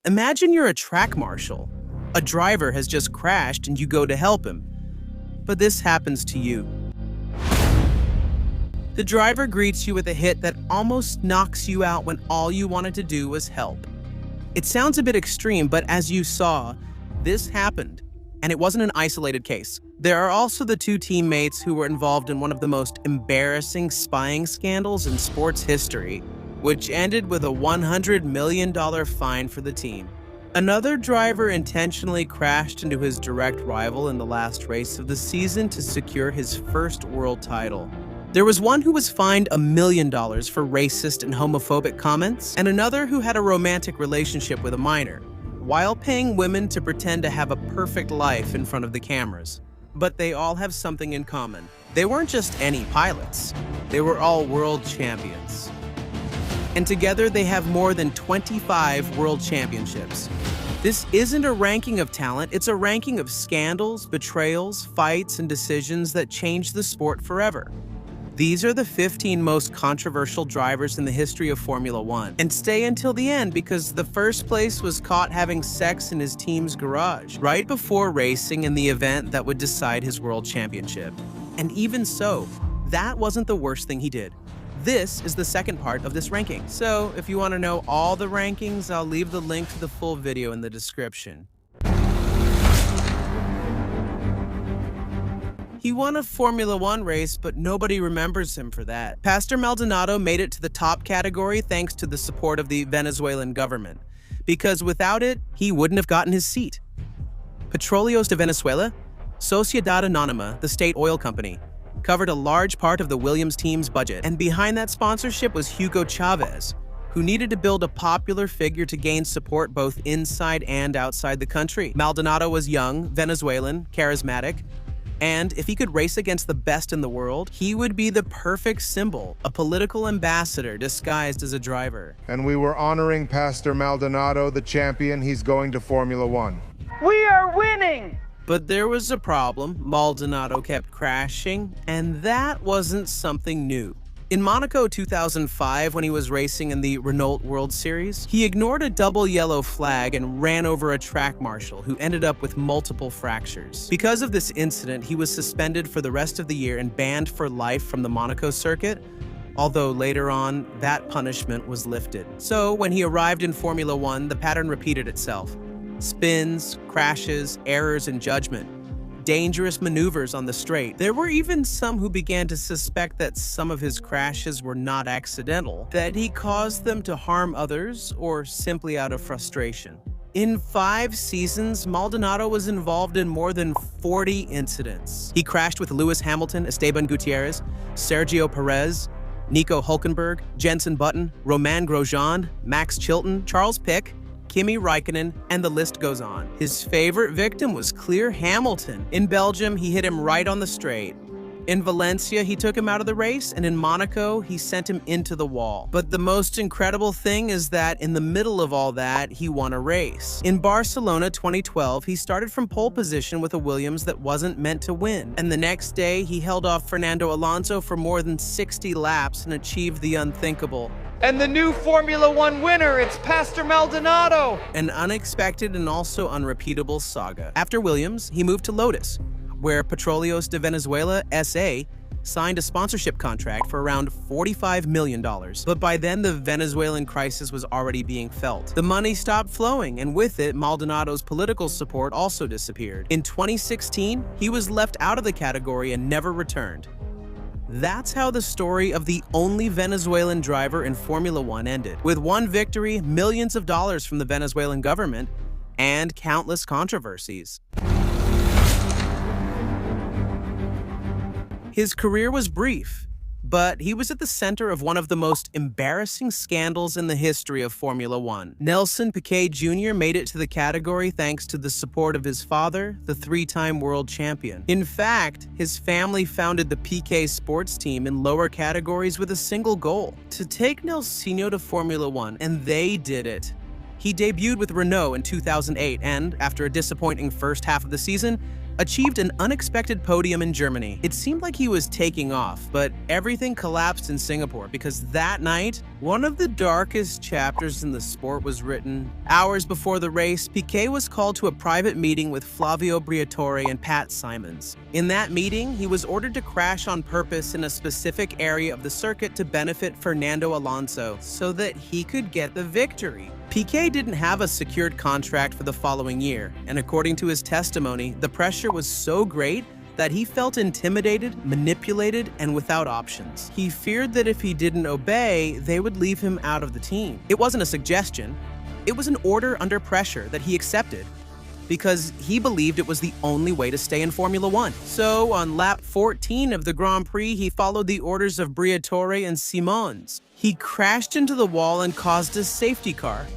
Imagine you're a track marshal. A driver has just crashed and you go to help him. But this happens to you. The driver greets you with a hit that almost knocks you out when all you wanted to do was help. It sounds a bit extreme, but as you saw, this happened. And it wasn't an isolated case. There are also the two teammates who were involved in one of the most embarrassing spying scandals in sports history, which ended with a $100 million fine for the team. Another driver intentionally crashed into his direct rival in the last race of the season to secure his first world title. There was one who was fined $1 million for racist and homophobic comments, and another who had a romantic relationship with a minor, while paying women to pretend to have a perfect life in front of the cameras. But they all have something in common. They weren't just any pilots. They were all world champions. And together they have more than 25 world championships. This isn't a ranking of talent, it's a ranking of scandals, betrayals, fights, and decisions that changed the sport forever. These are the 15 most controversial drivers in the history of Formula One. And stay until the end because the first place was caught having sex in his team's garage, right before racing in the event that would decide his world championship. And even so, that wasn't the worst thing he did. This is the second part of this ranking. So if you want to know all the rankings, I'll leave the link to the full video in the description. He won a Formula One race, but nobody remembers him for that. Pastor Maldonado made it to the top category thanks to the support of the Venezuelan government, because without it, he wouldn't have gotten his seat. Petróleos de Venezuela, Sociedad Anónima, the state oil company, covered a large part of the Williams team's budget, and behind that sponsorship was Hugo Chavez, who needed to build a popular figure to gain support both inside and outside the country. Maldonado was young, Venezuelan, charismatic, and if he could race against the best in the world, he would be the perfect symbol, a political ambassador disguised as a driver. And we were honoring Pastor Maldonado, the champion. He's going to Formula One. We are winning! But there was a problem. Maldonado kept crashing, and that wasn't something new. In Monaco 2005, when he was racing in the Renault World Series, he ignored a double yellow flag and ran over a track marshal who ended up with multiple fractures. Because of this incident, he was suspended for the rest of the year and banned for life from the Monaco circuit, although later on, that punishment was lifted. So when he arrived in Formula One, the pattern repeated itself. Spins, crashes, errors in judgment, dangerous maneuvers on the straight. There were even some who began to suspect that some of his crashes were not accidental, that he caused them to harm others or simply out of frustration. In 5 seasons, Maldonado was involved in more than 40 incidents. He crashed with Lewis Hamilton, Esteban Gutierrez, Sergio Perez, Nico Hülkenberg, Jenson Button, Romain Grosjean, Max Chilton, Charles Pic, Kimi Räikkönen, and the list goes on. His favorite victim was clear Hamilton. In Belgium, he hit him right on the straight. In Valencia, he took him out of the race, and in Monaco, he sent him into the wall. But the most incredible thing is that in the middle of all that, he won a race. In Barcelona 2012, he started from pole position with a Williams that wasn't meant to win. And the next day, he held off Fernando Alonso for more than 60 laps and achieved the unthinkable. And the new Formula One winner, it's Pastor Maldonado! An unexpected and also unrepeatable saga. After Williams, he moved to Lotus, where Petróleos de Venezuela S.A. signed a sponsorship contract for around $45 million. But by then, the Venezuelan crisis was already being felt. The money stopped flowing, and with it, Maldonado's political support also disappeared. In 2016, he was left out of the category and never returned. That's how the story of the only Venezuelan driver in Formula One ended. With one victory, millions of dollars from the Venezuelan government, and countless controversies. His career was brief, but he was at the center of one of the most embarrassing scandals in the history of Formula One. Nelson Piquet Jr. made it to the category thanks to the support of his father, the 3-time world champion. In fact, his family founded the Piquet sports team in lower categories with a single goal: to take Nelsinho to Formula One, and they did it. He debuted with Renault in 2008 and, after a disappointing first half of the season, achieved an unexpected podium in Germany. It seemed like he was taking off, but everything collapsed in Singapore because that night One of the darkest chapters in the sport was written. Hours before the race, Piquet was called to a private meeting with Flavio Briatore and Pat Simons. In that meeting, he was ordered to crash on purpose in a specific area of the circuit to benefit Fernando Alonso so that he could get the victory. Piquet didn't have a secured contract for the following year, and according to his testimony, the pressure was so great that he felt intimidated, manipulated, and without options. He feared that if he didn't obey, they would leave him out of the team. It wasn't a suggestion. It was an order under pressure that he accepted because he believed it was the only way to stay in Formula One. So on lap 14 of the Grand Prix, he followed the orders of Briatore and Simons. He crashed into the wall and caused a safety car.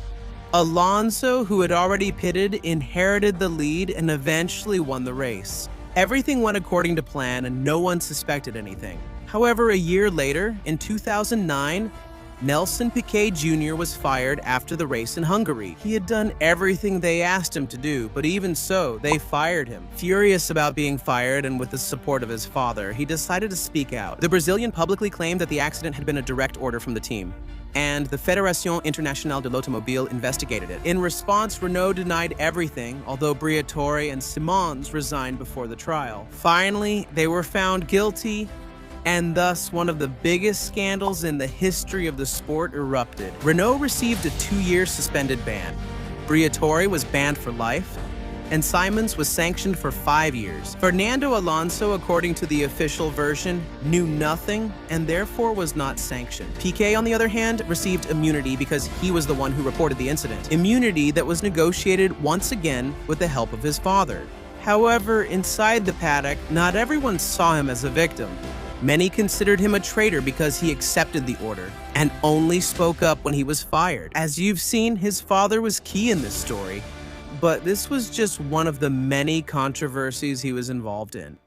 Alonso, who had already pitted, inherited the lead and eventually won the race. Everything went according to plan and no one suspected anything. However, a year later, in 2009, Nelson Piquet Jr. was fired after the race in Hungary. He had done everything they asked him to do, but even so, they fired him. Furious about being fired and with the support of his father, he decided to speak out. The Brazilian publicly claimed that the accident had been a direct order from the team, and the Fédération Internationale de l'Automobile investigated it. In response, Renault denied everything, although Briatore and Simons resigned before the trial. Finally, they were found guilty, and thus one of the biggest scandals in the history of the sport erupted. Renault received a 2-year suspended ban. Briatore was banned for life, and Simons was sanctioned for 5 years. Fernando Alonso, according to the official version, knew nothing and therefore was not sanctioned. Piquet, on the other hand, received immunity because he was the one who reported the incident. Immunity that was negotiated once again with the help of his father. However, inside the paddock, not everyone saw him as a victim. Many considered him a traitor because he accepted the order and only spoke up when he was fired. As you've seen, his father was key in this story. But this was just one of the many controversies he was involved in.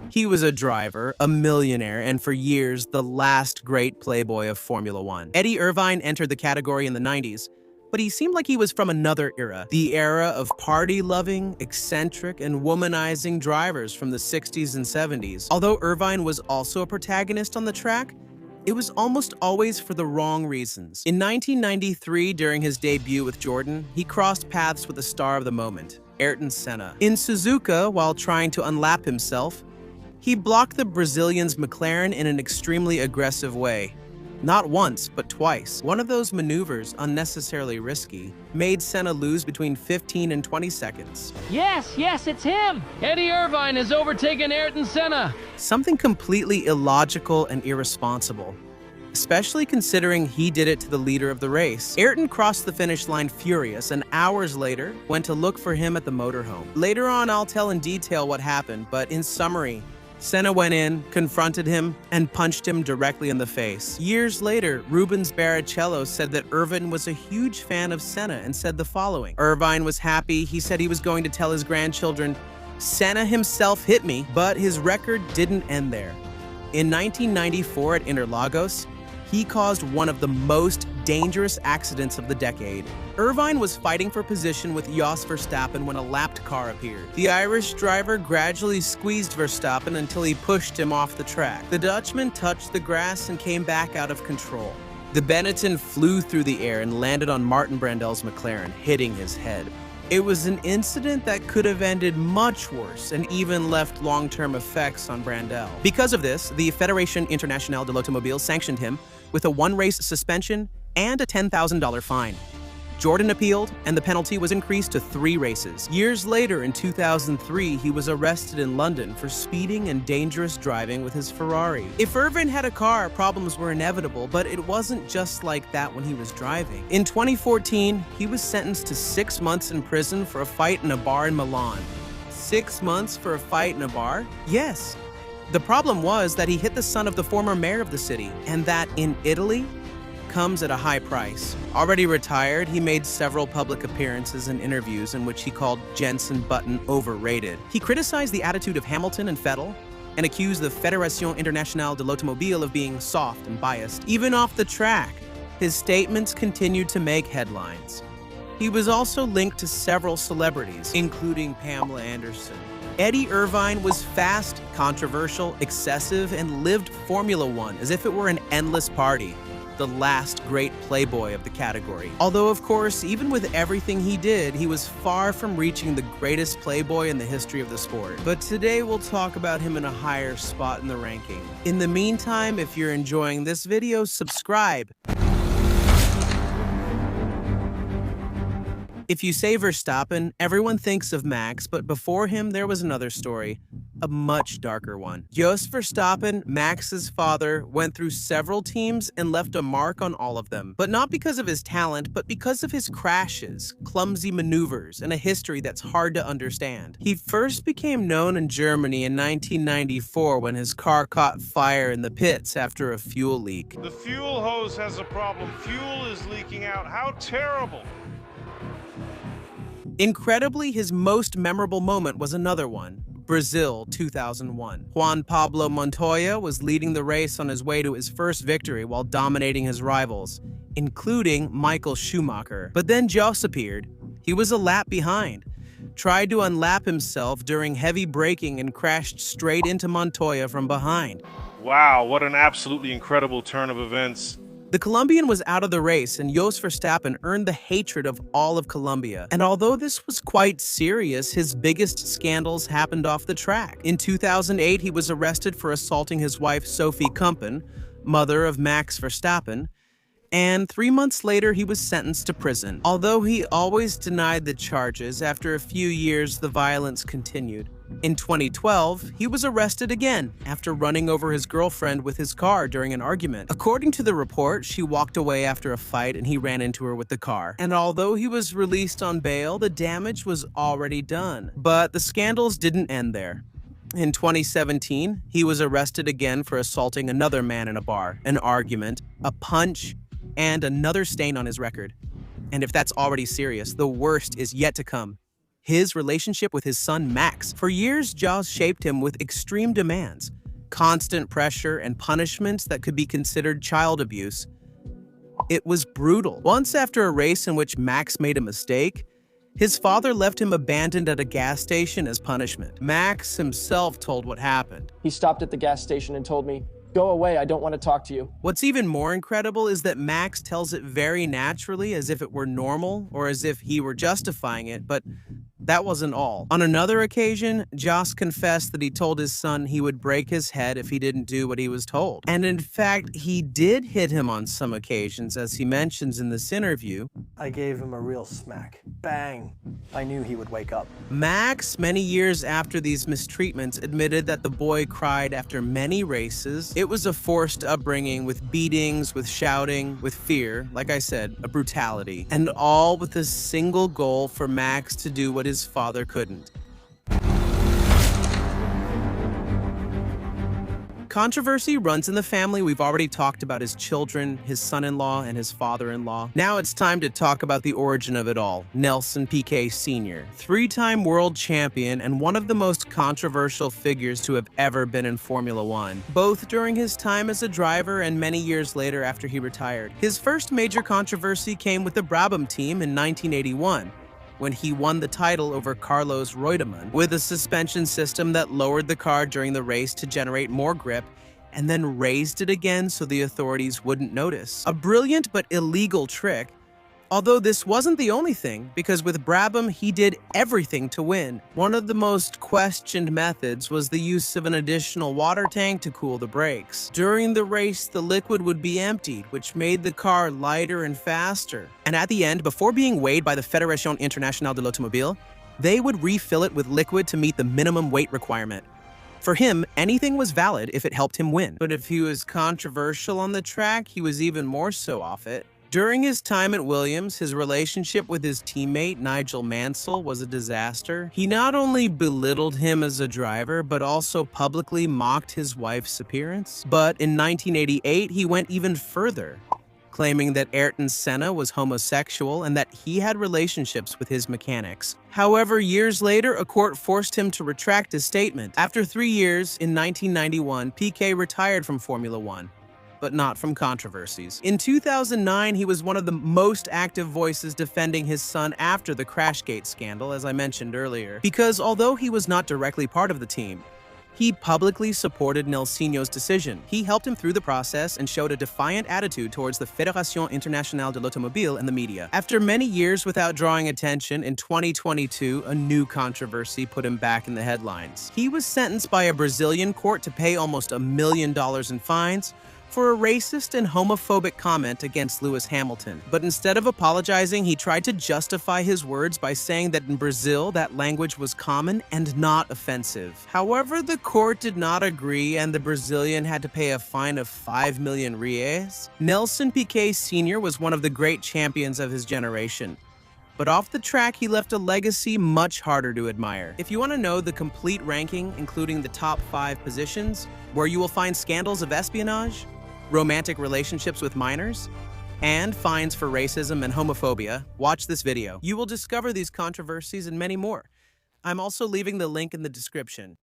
He was a driver, a millionaire, and for years, the last great playboy of Formula One. Eddie Irvine entered the category in the 90s, but he seemed like he was from another era. The era of party-loving, eccentric, and womanizing drivers from the 60s and 70s. Although Irvine was also a protagonist on the track, it was almost always for the wrong reasons. In 1993, during his debut with Jordan, he crossed paths with the star of the moment, Ayrton Senna. In Suzuka, while trying to unlap himself, he blocked the Brazilian's McLaren in an extremely aggressive way. Not once, but twice. One of those maneuvers, unnecessarily risky, made Senna lose between 15 and 20 seconds. Yes, it's him! Eddie Irvine has overtaken Ayrton Senna! Something completely illogical and irresponsible, especially considering he did it to the leader of the race. Ayrton crossed the finish line furious and hours later went to look for him at the motorhome. Later on, I'll tell in detail what happened, but in summary, Senna went in, confronted him, and punched him directly in the face. Years later, Rubens Barrichello said that Irvine was a huge fan of Senna and said the following. Irvine was happy. He said he was going to tell his grandchildren, "Senna himself hit me," but his record didn't end there. In 1994 at Interlagos, he caused one of the most dangerous accidents of the decade. Irvine was fighting for position with Jos Verstappen when a lapped car appeared. The Irish driver gradually squeezed Verstappen until he pushed him off the track. The Dutchman touched the grass and came back out of control. The Benetton flew through the air and landed on Martin Brundle's McLaren, hitting his head. It was an incident that could have ended much worse and even left long-term effects on Brundle. Because of this, the Fédération Internationale de l'Automobile sanctioned him with a 1-race suspension and a $10,000 fine. Jordan appealed, and the penalty was increased to 3 races. Years later, in 2003, he was arrested in London for speeding and dangerous driving with his Ferrari. If Irvine had a car, problems were inevitable, but it wasn't just like that when he was driving. In 2014, he was sentenced to 6 months in prison for a fight in a bar in Milan. 6 months for a fight in a bar? Yes. The problem was that he hit the son of the former mayor of the city, and that, in Italy, comes at a high price. Already retired, he made several public appearances and interviews in which he called Jenson Button overrated. He criticized the attitude of Hamilton and Vettel and accused the Fédération Internationale de l'Automobile of being soft and biased. Even off the track, his statements continued to make headlines. He was also linked to several celebrities, including Pamela Anderson. Eddie Irvine was fast, controversial, excessive, and lived Formula One as if it were an endless party. The last great playboy of the category. Although, of course, even with everything he did, he was far from reaching the greatest playboy in the history of the sport. But today we'll talk about him in a higher spot in the ranking. In the meantime, if you're enjoying this video, subscribe. If you say Verstappen, everyone thinks of Max, but before him there was another story, a much darker one. Jos Verstappen, Max's father, went through several teams and left a mark on all of them. But not because of his talent, but because of his crashes, clumsy maneuvers, and a history that's hard to understand. He first became known in Germany in 1994 when his car caught fire in the pits after a fuel leak. The fuel hose has a problem. Fuel is leaking out. How terrible! Incredibly, his most memorable moment was another one, Brazil 2001. Juan Pablo Montoya was leading the race on his way to his first victory while dominating his rivals, including Michael Schumacher. But then Jos appeared. He was a lap behind, tried to unlap himself during heavy braking and crashed straight into Montoya from behind. Wow, what an absolutely incredible turn of events. The Colombian was out of the race, and Jos Verstappen earned the hatred of all of Colombia. And although this was quite serious, his biggest scandals happened off the track. In 2008, he was arrested for assaulting his wife Sophie Kumpen, mother of Max Verstappen, and 3 months later he was sentenced to prison. Although he always denied the charges, after a few years the violence continued. In 2012, he was arrested again after running over his girlfriend with his car during an argument. According to the report, she walked away after a fight and he ran into her with the car. And although he was released on bail, the damage was already done. But the scandals didn't end there. In 2017, he was arrested again for assaulting another man in a bar, an argument, a punch, and another stain on his record. And if that's already serious, the worst is yet to come. His relationship with his son Max. For years, Jos shaped him with extreme demands, constant pressure, and punishments that could be considered child abuse. It was brutal. Once after a race in which Max made a mistake, his father left him abandoned at a gas station as punishment. Max himself told what happened. He stopped at the gas station and told me, "Go away, I don't want to talk to you." What's even more incredible is that Max tells it very naturally, as if it were normal or as if he were justifying it, but that wasn't all. On another occasion, Jos confessed that he told his son he would break his head if he didn't do what he was told. And in fact, he did hit him on some occasions, as he mentions in this interview. I gave him a real smack. Bang. I knew he would wake up. Max, many years after these mistreatments, admitted that the boy cried after many races. It was a forced upbringing with beatings, with shouting, with fear, like I said, a brutality, and all with a single goal for Max to do what his father couldn't. Controversy runs in the family. We've already talked about his children, his son-in-law, and his father-in-law. Now it's time to talk about the origin of it all, Nelson Piquet Sr., three-time world champion and one of the most controversial figures to have ever been in Formula One, both during his time as a driver and many years later after he retired. His first major controversy came with the Brabham team in 1981. When he won the title over Carlos Reutemann with a suspension system that lowered the car during the race to generate more grip and then raised it again so the authorities wouldn't notice. A brilliant but illegal trick, although this wasn't the only thing, because with Brabham he did everything to win. One of the most questioned methods was the use of an additional water tank to cool the brakes. During the race, the liquid would be emptied, which made the car lighter and faster. And at the end, before being weighed by the Fédération Internationale de l'Automobile, they would refill it with liquid to meet the minimum weight requirement. For him, anything was valid if it helped him win. But if he was controversial on the track, he was even more so off it. During his time at Williams, his relationship with his teammate Nigel Mansell was a disaster. He not only belittled him as a driver, but also publicly mocked his wife's appearance. But in 1988, he went even further, claiming that Ayrton Senna was homosexual and that he had relationships with his mechanics. However, years later, a court forced him to retract his statement. After 3 years, in 1991, Piquet retired from Formula One. but not from controversies. In 2009, he was one of the most active voices defending his son after the Crashgate scandal, as I mentioned earlier, because although he was not directly part of the team, he publicly supported Nelsinho's decision. He helped him through the process and showed a defiant attitude towards the Fédération Internationale de l'Automobile and the media. After many years without drawing attention, in 2022, a new controversy put him back in the headlines. He was sentenced by a Brazilian court to pay almost $1 million in fines for a racist and homophobic comment against Lewis Hamilton. But instead of apologizing, he tried to justify his words by saying that in Brazil, that language was common and not offensive. However, the court did not agree and the Brazilian had to pay a fine of 5 million reais. Nelson Piquet Sr. was one of the great champions of his generation. But off the track, he left a legacy much harder to admire. If you want to know the complete ranking, including the top 5 positions, where you will find scandals of espionage, romantic relationships with minors, and fines for racism and homophobia, watch this video. You will discover these controversies and many more. I'm also leaving the link in the description.